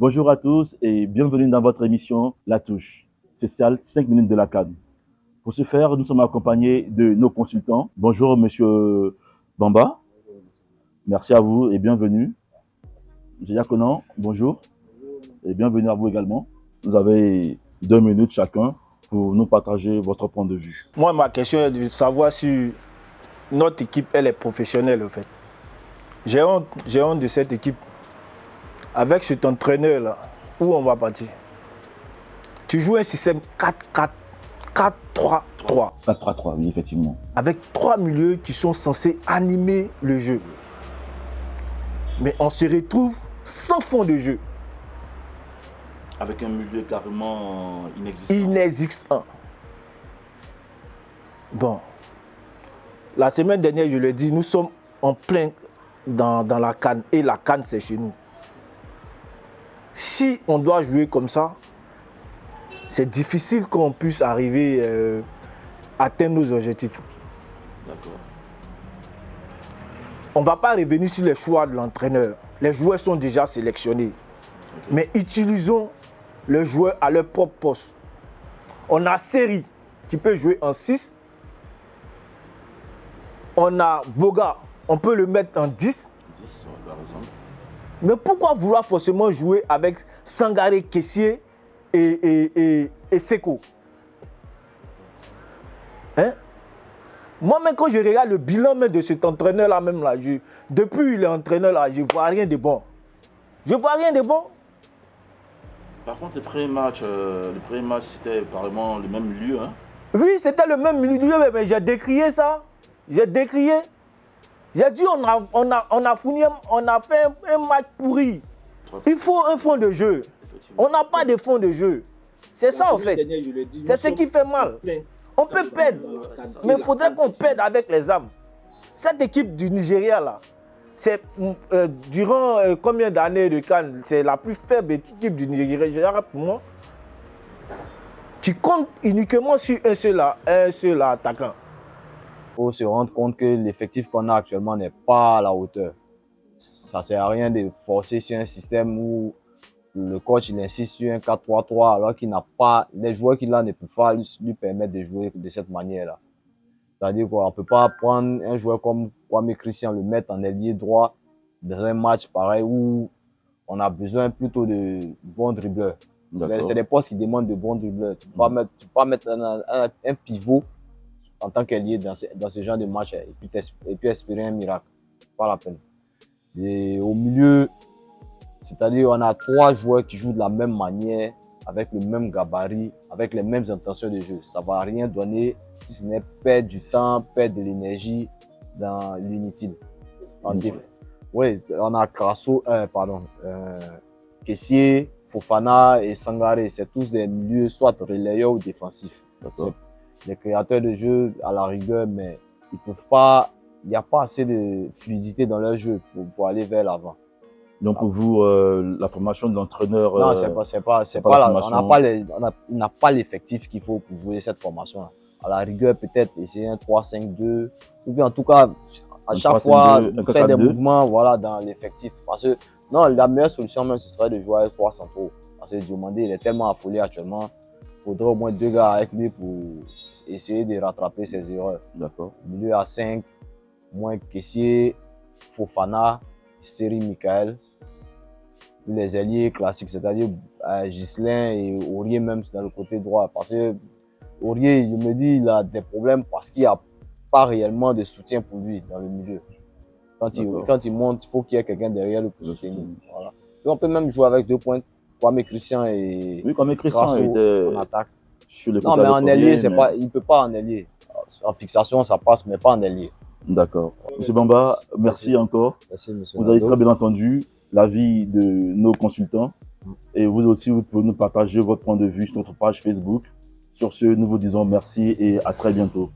Bonjour à tous et bienvenue dans votre émission La Touche, spéciale 5 minutes de la CAN. Pour ce faire, nous sommes accompagnés de nos consultants. Bonjour Monsieur Bamba, merci à vous et bienvenue. Monsieur Yakonan, bonjour et bienvenue à vous également. Vous avez 2 minutes chacun pour nous partager votre point de vue. Moi, ma question est de savoir si notre équipe, elle est professionnelle, en fait. J'ai honte de cette équipe. Avec cet entraîneur-là, où on va partir? Tu joues un système 4-4, 4-3-3. 4-3-3, oui, effectivement. Avec 3 milieux qui sont censés animer le jeu. Mais on se retrouve sans fond de jeu. Avec un milieu carrément inexistant. Inexistant. Bon. La semaine dernière, je l'ai dit, nous sommes en plein dans la CAN. Et la CAN, c'est chez nous. Si on doit jouer comme ça, c'est difficile qu'on puisse arriver à atteindre nos objectifs. D'accord. On ne va pas revenir sur les choix de l'entraîneur. Les joueurs sont déjà sélectionnés. Okay. Mais utilisons les joueurs à leur propre poste. On a Seri qui peut jouer en 6. On a Boga, on peut le mettre en 10. Mais pourquoi vouloir forcément jouer avec Sangaré, Kessié et Seko? Hein? Moi-même, quand je regarde le bilan même de cet entraîneur-là, depuis qu'il est entraîneur-là, je ne vois rien de bon. Je ne vois rien de bon. Par contre, le premier match, c'était carrément le même lieu. Hein? Oui, c'était le même lieu, mais j'ai décrié ça. J'ai décrié. J'ai dit on a fait un match pourri. Il faut un fond de jeu. On n'a pas de fond de jeu. C'est ça en fait. C'est ce qui fait mal. On peut perdre, mais il faudrait qu'on perde avec les âmes. Cette équipe du Nigeria là, c'est durant combien d'années de CAN, c'est la plus faible équipe du Nigeria pour moi. Tu comptes uniquement sur un seul attaquant. Il faut se rendre compte que l'effectif qu'on a actuellement n'est pas à la hauteur. Ça ne sert à rien de forcer sur un système où le coach il insiste sur un 4-3-3 alors qu'il n'a pas, les joueurs qu'il a ne peuvent pas lui permettre de jouer de cette manière-là. C'est-à-dire qu'on ne peut pas prendre un joueur comme Kwame Christian, le mettre en ailier droit dans un match pareil où on a besoin plutôt de bons dribbleurs. C'est des postes qui demandent de bons dribbleurs. Tu ne peux pas mettre un pivot en tant qu'ailier dans ce genre de match et puis espérer un miracle. Pas la peine. Et au milieu, c'est-à-dire on a 3 joueurs qui jouent de la même manière, avec le même gabarit, avec les mêmes intentions de jeu. Ça ne va rien donner si ce n'est perdre du temps, perdre de l'énergie dans l'inutile. Oui, on a Kessié, Fofana et Sangaré. C'est tous des milieux soit relayeurs ou défensifs. Les créateurs de jeu à la rigueur, mais ils peuvent pas, il n'y a pas assez de fluidité dans leur jeu pour aller vers l'avant. Donc pour vous, la formation de l'entraîneur... Non, c'est pas il n'a pas l'effectif qu'il faut pour jouer cette formation-là. À la rigueur, peut-être essayer un 3-5-2, ou bien en tout cas, à chaque fois, faire des mouvements voilà, dans l'effectif. Parce que non, la meilleure solution même, ce serait de jouer avec 3 centraux. Parce que Diomandé, il est tellement affolé actuellement. Il faudrait au moins 2 gars avec lui pour essayer de rattraper ses erreurs. D'accord. Milieu à 5, moins Kessié, Fofana, Seri Michael. Les ailiers classiques, c'est-à-dire Ghislain et Aurier même dans le côté droit. Parce que Aurier, je me dis, il a des problèmes parce qu'il n'y a pas réellement de soutien pour lui dans le milieu. Quand il monte, il faut qu'il y ait quelqu'un derrière lui pour soutenir. Voilà. Et on peut même jouer avec 2 points. Kwame Christian et Kwame Christian était en attaque. Sur le non, mais en ailier, il ne peut pas en ailier. En fixation, ça passe, mais pas en ailier. D'accord. Monsieur Bamba, merci encore. Merci, monsieur. Vous avez très bien entendu l'avis de nos consultants. Et vous aussi, vous pouvez nous partager votre point de vue sur notre page Facebook. Sur ce, nous vous disons merci et à très bientôt.